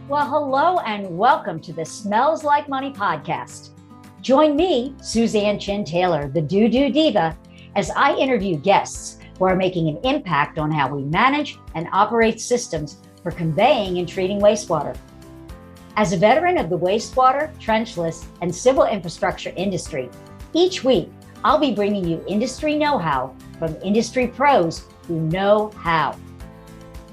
Well, hello and welcome to the Smells Like Money podcast. Join me, Suzan Chin-Taylor, the DooDoo Diva, as I interview guests who are making an impact on how we manage and operate systems for conveying and treating wastewater. As a veteran of the wastewater, trenchless, and civil infrastructure industry, each week I'll be bringing you industry know-how from industry pros who know how.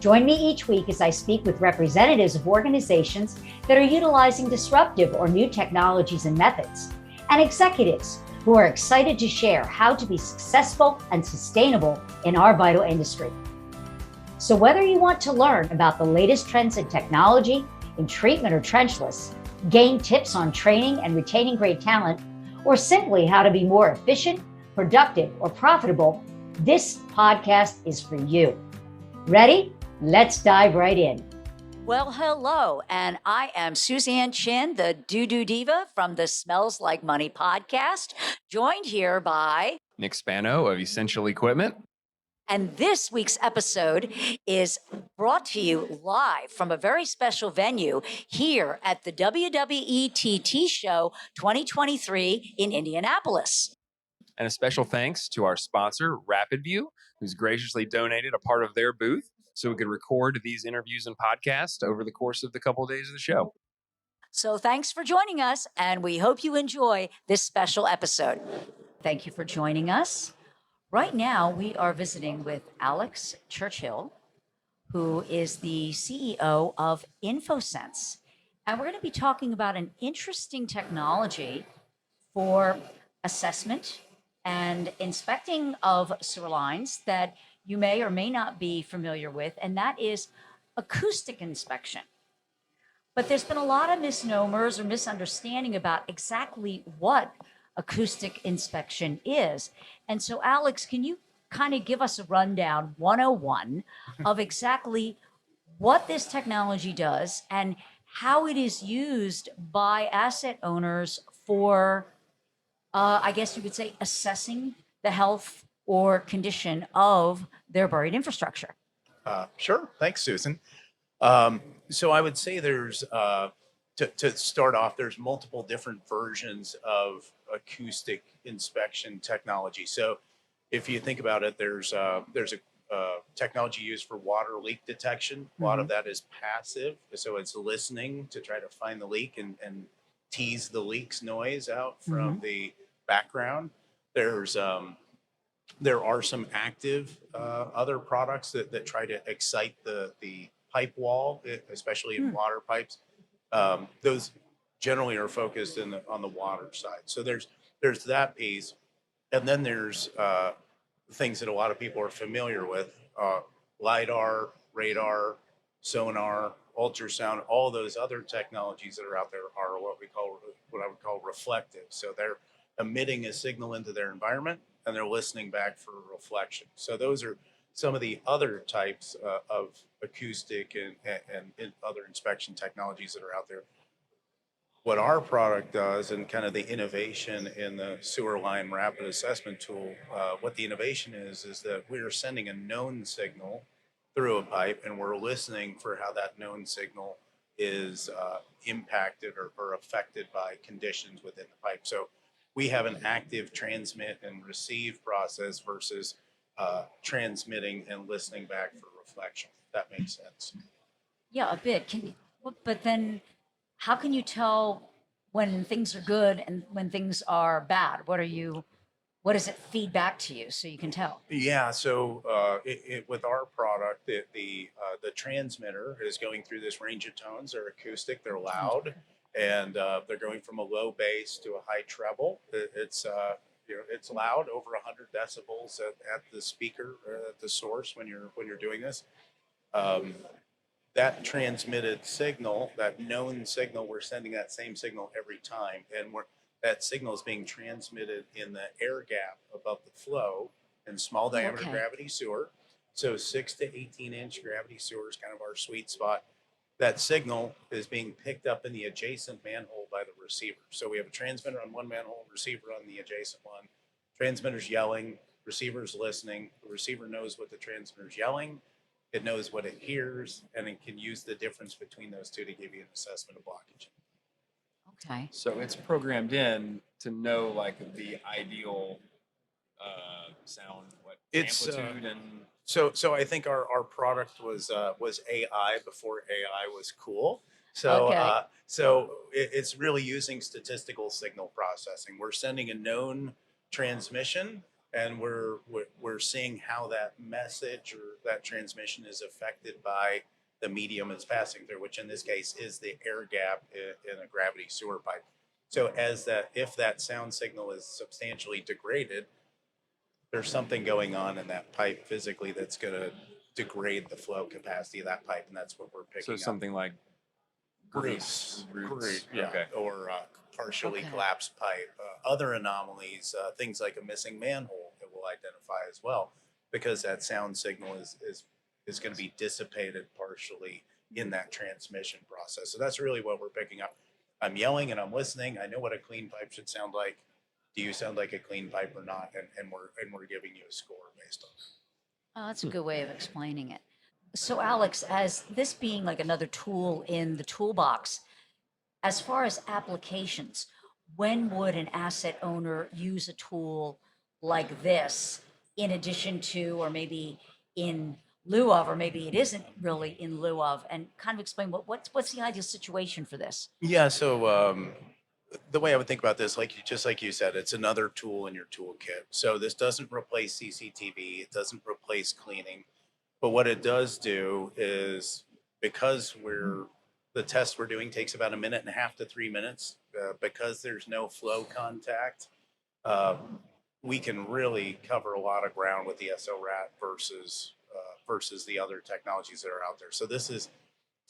Join me each week as I speak with representatives of organizations that are utilizing disruptive or new technologies and methods, and executives who are excited to share how to be successful and sustainable in our vital industry. So whether you want to learn about the latest trends in technology, in treatment or trenchless, gain tips on training and retaining great talent, or simply how to be more efficient, productive, or profitable, this podcast is for you. Ready? Let's dive right in. Well, hello, and I am Suzan Chin, the DooDoo Diva from the Smells Like Money podcast, joined here by Nick Spano of Essential Equipment. And this week's episode is brought to you live from a very special venue here at the WWETT Show 2023 in Indianapolis. And a special thanks to our sponsor, RapidView, who's graciously donated a part of their booth so we could record these interviews and podcasts over the course of the couple of days of the show. So thanks for joining us, and we hope you enjoy this special episode. Thank you for joining us. Right now, we are visiting with Alex Churchill, who is the CEO of InfoSense. And we're going to be talking about an interesting technology for assessment and inspecting of sewer lines that you may or may not be familiar with, and that is acoustic inspection. But there's been a lot of misnomers or misunderstanding about exactly what acoustic inspection is. And so, Alex, can you kind of give us a rundown 101 of exactly what this technology does and how it is used by asset owners for, I guess you could say, assessing the health or condition of their buried infrastructure? Sure. Thanks, Susan. So I would say there's, to start off, there's multiple different versions of acoustic inspection technology. So if you think about it, there's a technology used for water leak detection. A lot of that is passive. So it's listening to try to find the leak and tease the leak's noise out from the background. There are some active other products that try to excite the pipe wall, especially in water pipes. Those generally are focused on the water side. So there's that piece, and then there's things that a lot of people are familiar with: lidar, radar, sonar, ultrasound. All those other technologies that are out there are what I would call reflective. So they're emitting a signal into their environment, and they're listening back for reflection. So those are some of the other types of acoustic and other inspection technologies that are out there. What our product does, and kind of the innovation in the sewer line rapid assessment tool, what the innovation is that we are sending a known signal through a pipe, and we're listening for how that known signal is impacted or affected by conditions within the pipe. So we have an active transmit and receive process versus transmitting and listening back for reflection. If that makes sense. Yeah, a bit. But then how can you tell when things are good and when things are bad? What does it feed back to you so you can tell? Yeah, so with our product, the transmitter is going through this range of tones. They're acoustic, they're loud, and they're going from a low bass to a high treble. It's loud, over 100 decibels at the speaker, at the source when you're doing this. That transmitted signal, that known signal, we're sending that same signal every time, and that signal is being transmitted in the air gap above the flow in small diameter gravity sewer. So 6 to 18 inch gravity sewer is kind of our sweet spot. That signal is being picked up in the adjacent manhole by the receiver. So we have a transmitter on one manhole, receiver on the adjacent one. Transmitter's yelling, receiver's listening. The receiver knows what the transmitter's yelling. it knows what it hears, and it can use the difference between those two to give you an assessment of blockage. Okay. So it's programmed in to know like the ideal sound, what It's amplitude and so I think our product was AI before AI was cool. So Okay. it's really using statistical signal processing. We're sending a known transmission, and we're seeing how that message or that transmission is affected by the medium it's passing through, which in this case is the air gap in a gravity sewer pipe. So if that sound signal is substantially degraded, there's something going on in that pipe physically that's going to degrade the flow capacity of that pipe, and that's what we're picking so up. something like Roots, yeah. Okay. or partially Okay. collapsed pipe. Other anomalies, things like a missing manhole, it will identify as well, because that sound signal is going to be dissipated partially in that transmission process. So that's really what we're picking up. I'm yelling and I'm listening. I know what a clean pipe should sound like. Do you sound like a clean pipe or not? And we're giving you a score based on that. Oh, that's a good way of explaining it. So, Alex, as this being like another tool in the toolbox, as far as applications, when would an asset owner use a tool like this in addition to, or maybe in lieu of, or maybe it isn't really in lieu of, and kind of explain what's the ideal situation for this? Yeah, so the way I would think about this, just like you said, it's another tool in your toolkit. So this doesn't replace CCTV, it doesn't replace cleaning, but what it does do is, because the test we're doing takes about 1.5 to 3 minutes, because there's no flow contact. We can really cover a lot of ground with the SORAT versus the other technologies that are out there. So this is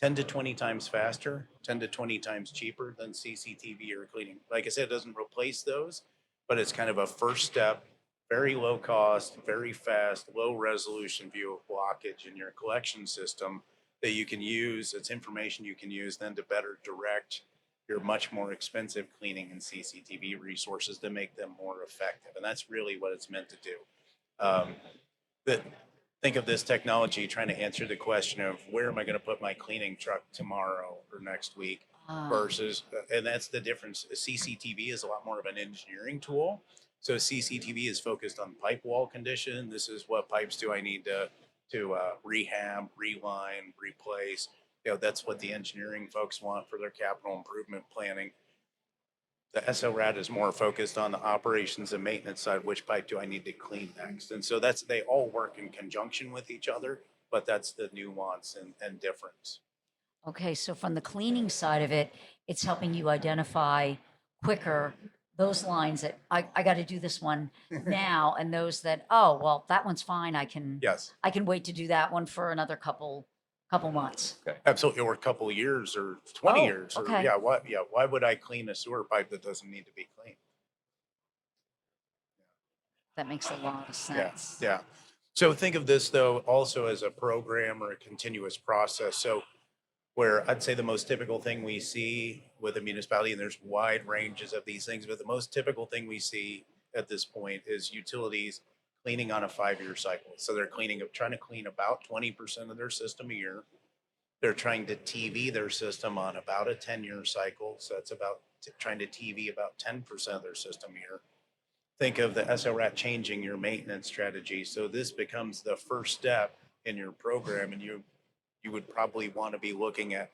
10 to 20 times faster, 10 to 20 times cheaper than CCTV or cleaning. Like I said, it doesn't replace those, but it's kind of a first step, very low cost, very fast, low resolution view of blockage in your collection system that you can use. It's information you can use then to better direct your much more expensive cleaning and CCTV resources to make them more effective. And that's really what it's meant to do. Think of this technology trying to answer the question of where am I going to put my cleaning truck tomorrow or next week versus, and that's the difference. CCTV is a lot more of an engineering tool. So CCTV is focused on pipe wall condition. This is what pipes do I need to rehab, reline, replace. That's what the engineering folks want for their capital improvement planning. The SORAT is more focused on the operations and maintenance side. Which pipe do I need to clean next? And so they all work in conjunction with each other, but that's the nuance and difference. Okay, so from the cleaning side of it, it's helping you identify quicker those lines that I got to do this one now, and those that, oh, well, that one's fine. Yes, I can wait to do that one for another couple months. Okay. absolutely. Or a couple of years or 20 Oh, years. Or, okay. why would I clean a sewer pipe that doesn't need to be cleaned? That makes a lot of sense. Yeah. So think of this though also as a program or a continuous process. So where I'd say the most typical thing we see with a municipality, and there's wide ranges of these things, but the most typical thing we see at this point is utilities cleaning on a 5-year cycle. So they're trying to clean about 20% of their system a year. They're trying to TV their system on about a 10-year cycle. So that's about trying to TV about 10% of their system a year. Think of the SORAT changing your maintenance strategy. So this becomes the first step in your program, and you would probably want to be looking at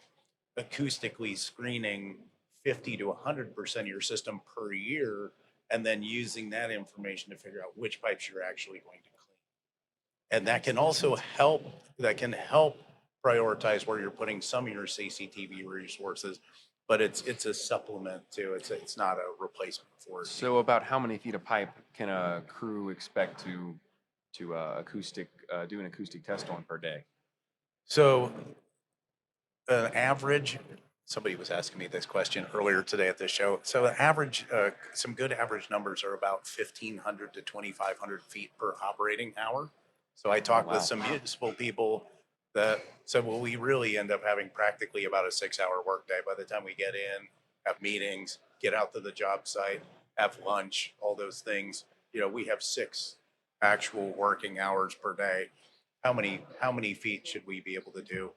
acoustically screening 50 to 100% of your system per year, and then using that information to figure out which pipes you're actually going to clean. And that can also help prioritize where you're putting some of your CCTV resources, but it's a supplement to it's not a replacement for it. So about how many feet of pipe can a crew expect to do an acoustic test on per day? So an average, somebody was asking me this question earlier today at the show. So average, some good average numbers are about 1,500 to 2,500 feet per operating hour. So I talked with some municipal people that said, well, we really end up having practically about a 6-hour workday by the time we get in, have meetings, get out to the job site, have lunch, all those things. We have 6 actual working hours per day. how many feet should we be able to do?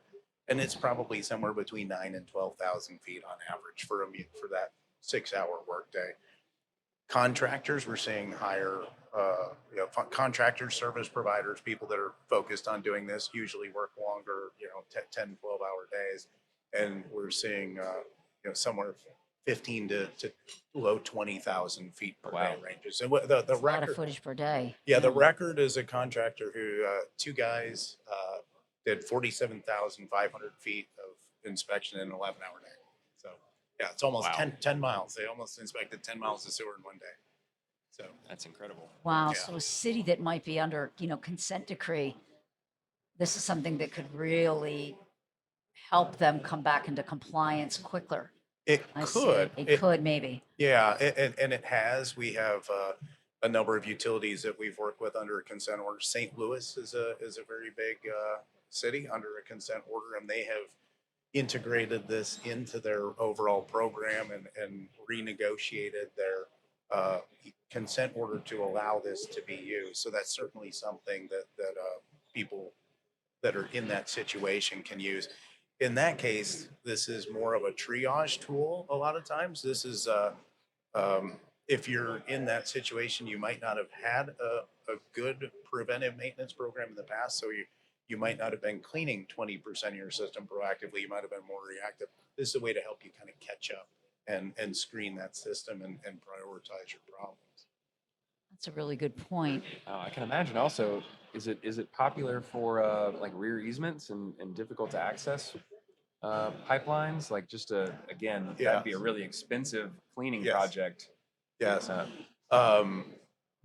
And it's probably somewhere between 9 and 12,000 feet on average for that 6-hour workday. Contractors, we're seeing higher, contractors, service providers, people that are focused on doing this usually work longer, 10, 12-hour days. And we're seeing, somewhere 15 to low 20,000 feet per day ranges. And what the That's a lot record, of footage per day. yeah, the record is a contractor who, two guys did 47,500 feet of inspection in an 11-hour day. So yeah, it's almost 10 miles. They almost inspected 10 miles of sewer in one day. So That's incredible. Wow. Yeah. So a city that might be under, consent decree, this is something that could really help them come back into compliance quicker. it I see. could. It could maybe. Yeah, and it has. We have a number of utilities that we've worked with under a consent order. St. Louis is a very big city under a consent order, and they have integrated this into their overall program and renegotiated their consent order to allow this to be used. So that's certainly something that people that are in that situation can use. In that case, this is more of a triage tool. A lot of times, this is if you're in that situation, you might not have had a good preventive maintenance program in the past. So you might not have been cleaning 20% of your system proactively. You might have been more reactive. This is a way to help you kind of catch up and screen that system and prioritize your problems. That's a really good point. I can imagine also, is it popular for like rear easements and difficult to access pipelines? Like just again, that'd be a really expensive cleaning project. Yes.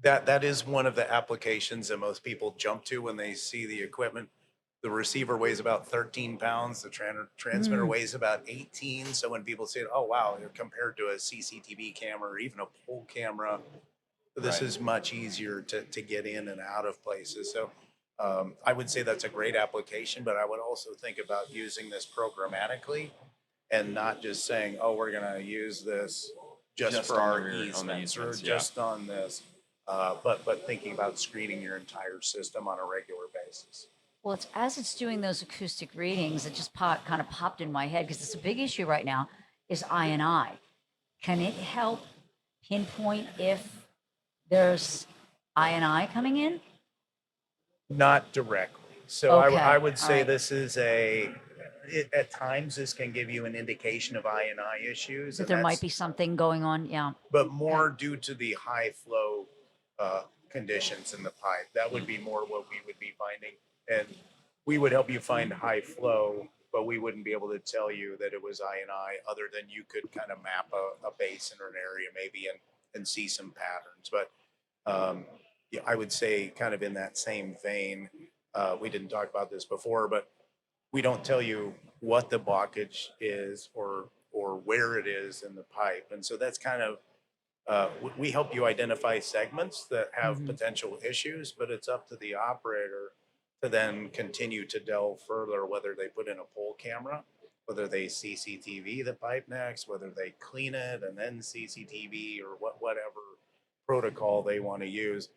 That is one of the applications that most people jump to when they see the equipment. The receiver weighs about 13 pounds. The transmitter weighs about 18. So when people say, oh, wow, compared to a CCTV camera or even a pole camera, this is much easier to get in and out of places. So I would say that's a great application, but I would also think about using this programmatically and not just saying, oh, we're going to use this just for our easements or just on this, but thinking about screening your entire system on a regular basis. Well, as it's doing those acoustic readings, it just kind of popped in my head because it's a big issue right now is I&I. Can it help pinpoint if there's I&I coming in? Not directly. So Okay. I would say right. this is at times this can give you an indication of I&I issues. That and there might that's- be something going on. Yeah. but more due to the high flow conditions in the pipe. That would be more what we would be finding. And we would help you find high flow, but we wouldn't be able to tell you that it was I&I other than you could kind of map a basin or an area maybe and see some patterns. But yeah, I would say kind of in that same vein, we didn't talk about this before, but we don't tell you what the blockage is or where it is in the pipe. And so that's kind of, we help you identify segments that have potential issues, but it's up to the operator to then continue to delve further, whether they put in a pole camera, whether they CCTV the pipe next, whether they clean it and then CCTV or whatever protocol they want to use.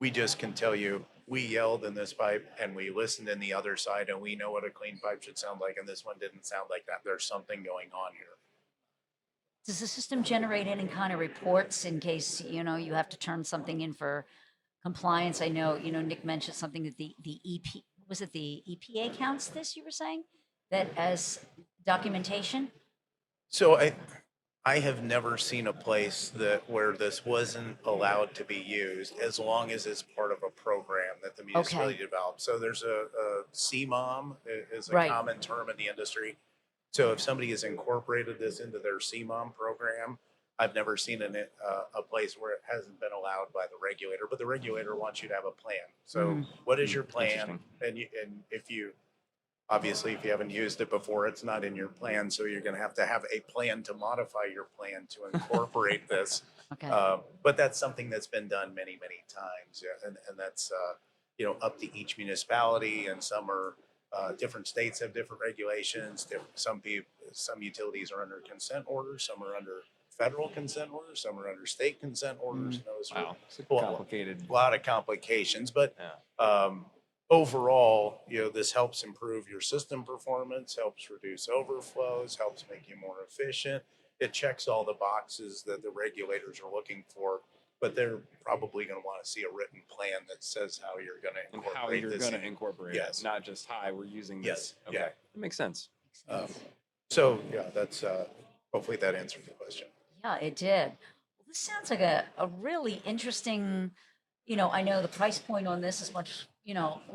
We just can tell you, we yelled in this pipe and we listened in the other side and we know what a clean pipe should sound like. And this one didn't sound like that. There's something going on here. Does the system generate any kind of reports in case, you have to turn something in for compliance? I know, Nick mentioned something that the EP, was it the EPA counts this, you were saying, that as documentation? So I have never seen a place where this wasn't allowed to be used as long as it's part of a program that the municipality developed. So there's a CMOM is a common term in the industry. So if somebody has incorporated this into their CMOM program, I've never seen a place where it hasn't been allowed by the regulator, but the regulator wants you to have a plan. So what is your plan? And if you haven't used it before, it's not in your plan. So you're going to have a plan to modify your plan to incorporate this. But that's something that's been done many, many times. Yeah. And that's, up to each municipality, and some are, different states have different regulations. Some utilities are under consent orders, some are under federal consent orders, some are under state consent orders. Wow, it's complicated. A lot of complications, but overall, this helps improve your system performance, helps reduce overflows, helps make you more efficient. It checks all the boxes that the regulators are looking for, but they're probably going to want to see a written plan that says how you're going to And how you're going to incorporate Yes. it, not just, hi, we're using Yes. this. Okay. Yeah. That makes sense. So yeah, that's hopefully that answers the question. Yeah, it did. Well, this sounds like a really interesting, I know the price point on this is much,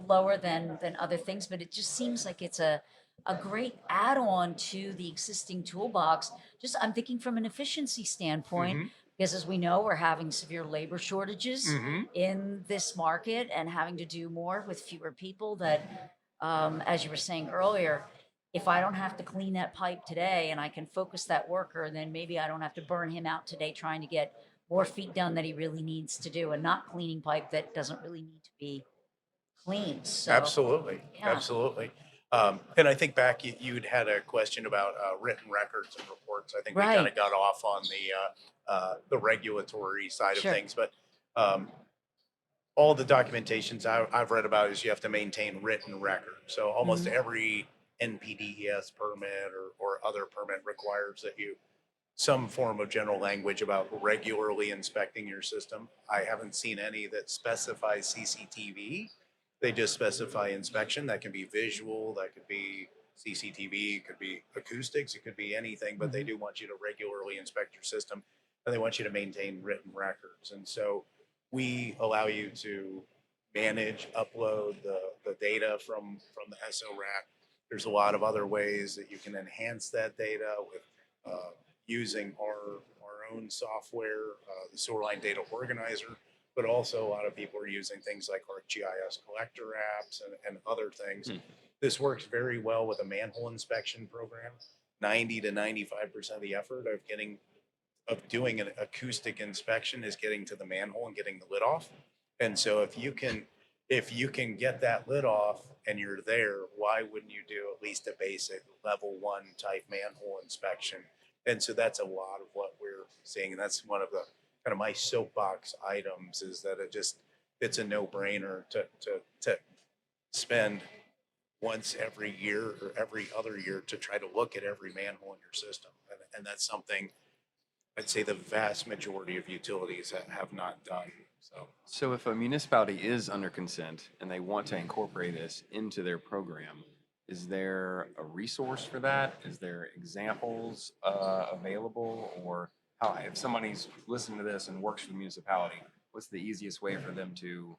lower than other things, but it just seems like it's a great add-on to the existing toolbox. Just, I'm thinking from an efficiency standpoint, Mhm. because as we know, we're having severe labor shortages Mhm. in this market and having to do more with fewer people that, as you were saying earlier, if I don't have to clean that pipe today and I can focus that worker, then maybe I don't have to burn him out today trying to get more feet done that he really needs to do and not cleaning pipe that doesn't really need to be cleaned. So, Absolutely. yeah. Absolutely. And I think back, you'd had a question about written records and reports. I think we kind Right. of got off on the regulatory side Sure. of things, but all the documentations I've read about is you have to maintain written records. So almost Mhm. every NPDES permit or other permit requires that you some form of general language about regularly inspecting your system. I haven't seen any that specifies CCTV. They just specify inspection. That can be visual, that could be CCTV, it could be acoustics, it could be anything, but they do want you to regularly inspect your system and they want you to maintain written records. And so we allow you to manage, upload the data from the SORAC. There's a lot of other ways that you can enhance that data with using our own software, the Sewerline Data Organizer, but also a lot of people are using things like ArcGIS collector apps and other things. This works very well with a manhole inspection program. 90 to 95% of the effort of doing an acoustic inspection is getting to the manhole and getting the lid off. And so if you can get that lid off and you're there, why wouldn't you do at least a basic level 1 type manhole inspection? And so that's a lot of what we're seeing. And that's one of the kind of my soapbox items is that it's a no-brainer to spend once every year or every other year to try to look at every manhole in your system. And that's something I'd say the vast majority of utilities have not done. So if a municipality is under consent and they want to incorporate this into their program, is there a resource for that? Is there examples available? Or how, if somebody's listening to this and works for the municipality, what's the easiest way for them to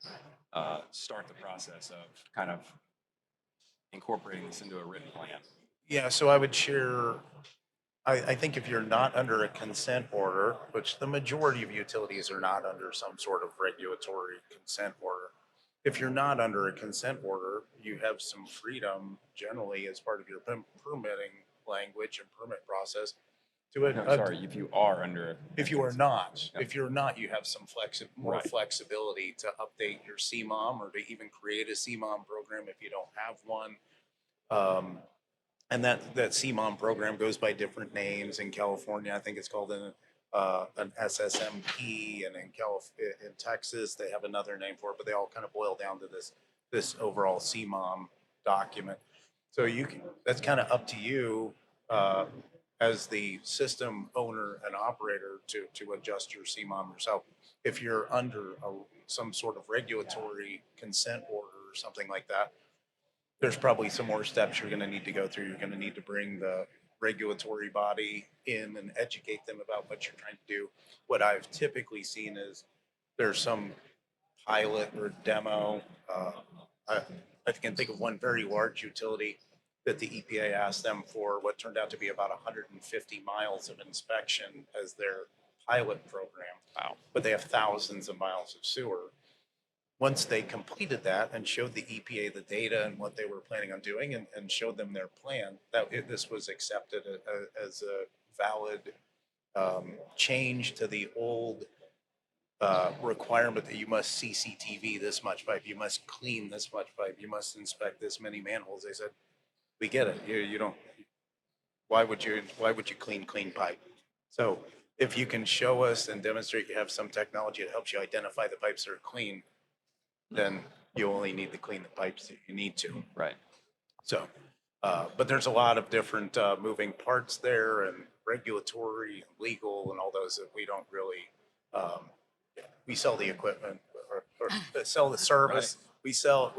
start the process of kind of incorporating this into a written plan? Yeah, so I would share, I think if you're not under a consent order, which the majority of utilities are not under some sort of regulatory consent order, if you're not under a consent order, you have some freedom generally as part of your permitting language and permit process to it. No, sorry, if you are under. If you are not, if you're not, you have some more Right. flexibility to update your CMOM or to even create a CMOM program if you don't have one. And that CMOM program goes by different names. In California, I think it's called an SSMP, and in Texas they have another name for it, but they all kind of boil down to this overall CMOM document. So that's kind of up to you as the system owner and operator to adjust your CMOM yourself. If you're under some sort of regulatory consent order or something like that, there's probably some more steps you're going to need to go through. You're going to need to bring the regulatory body in and educate them about what you're trying to do. What I've typically seen is there's some pilot or demo. I can think of one very large utility that the EPA asked them for what turned out to be about 150 miles of inspection as their pilot program. Wow. But they have thousands of miles of sewer. Once they completed that and showed the EPA the data and what they were planning on doing and showed them their plan, this was accepted as a valid change to the old requirement that you must CCTV this much pipe, you must clean this much pipe, you must inspect this many manholes. They said, we get it. You don't. Why would you clean pipe? So if you can show us and demonstrate you have some technology that helps you identify the pipes that are clean, then you only need to clean the pipes that you need to. Right. So, but there's a lot of different moving parts there, and regulatory, legal, and all those that we don't really. We sell the equipment or sell the service. Right. We sell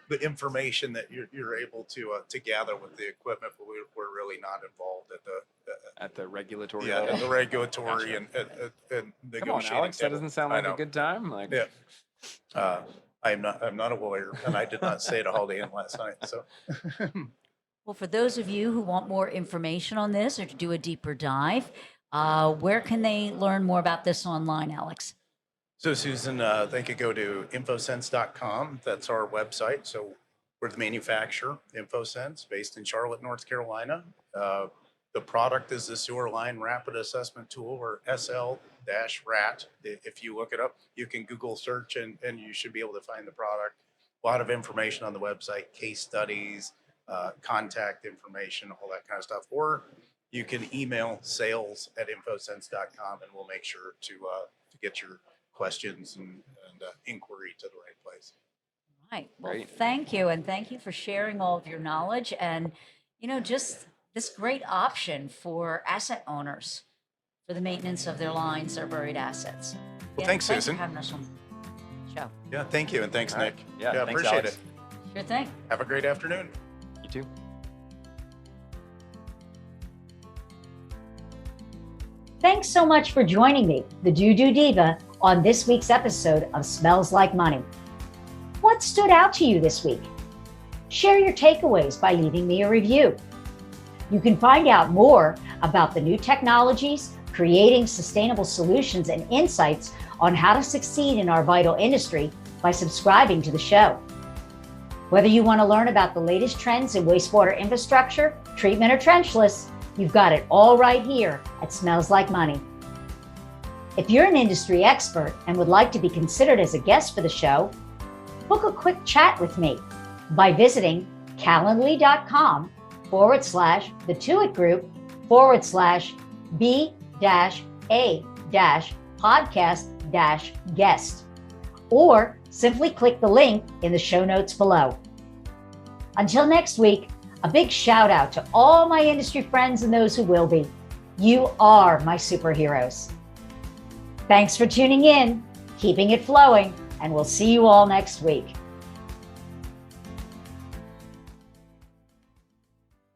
the information that you're able to gather with the equipment, but we're really not involved at the regulatory. Yeah, level. at the regulatory Gotcha. and negotiating. Come on, Alex, that doesn't sound like a good time. Like, yeah. I'm not a lawyer, and I did not stay at a Holiday Inn last night. So, well, for those of you who want more information on this or to do a deeper dive, where can they learn more about this online, Alex? So, Susan, they could go to infosense.com. That's our website. So we're the manufacturer, InfoSense, based in Charlotte, North Carolina. The product is the Sewer Line Rapid Assessment Tool, or SL-RAT. If you look it up, you can Google search and you should be able to find the product. A lot of information on the website, case studies, contact information, all that kind of stuff. Or you can email sales@infosense.com, and we'll make sure to get your questions and inquiry to the right place. Right. Well, Great. thank you. And thank you for sharing all of your knowledge and, just this great option for asset owners for the maintenance of their lines, their buried assets. Well, thanks, Susan. For having us on the show. Yeah, thank you. And thanks, Nick. Right. Yeah, thanks, appreciate Alex. it. Sure thing. Have a great afternoon. You too. Thanks so much for joining me, the DooDoo Diva, on this week's episode of Smells Like Money. What stood out to you this week? Share your takeaways by leaving me a review. You can find out more about the new technologies, creating sustainable solutions, and insights on how to succeed in our vital industry by subscribing to the show. Whether you want to learn about the latest trends in wastewater infrastructure, treatment, or trenchless, you've got it all right here at Smells Like Money. If you're an industry expert and would like to be considered as a guest for the show, book a quick chat with me by visiting calendly.com/the2it group /B-A-podcast-guest, or simply click the link in the show notes below. Until next week, a big shout out to all my industry friends and those who will be. You are my superheroes. Thanks for tuning in, keeping it flowing, and we'll see you all next week.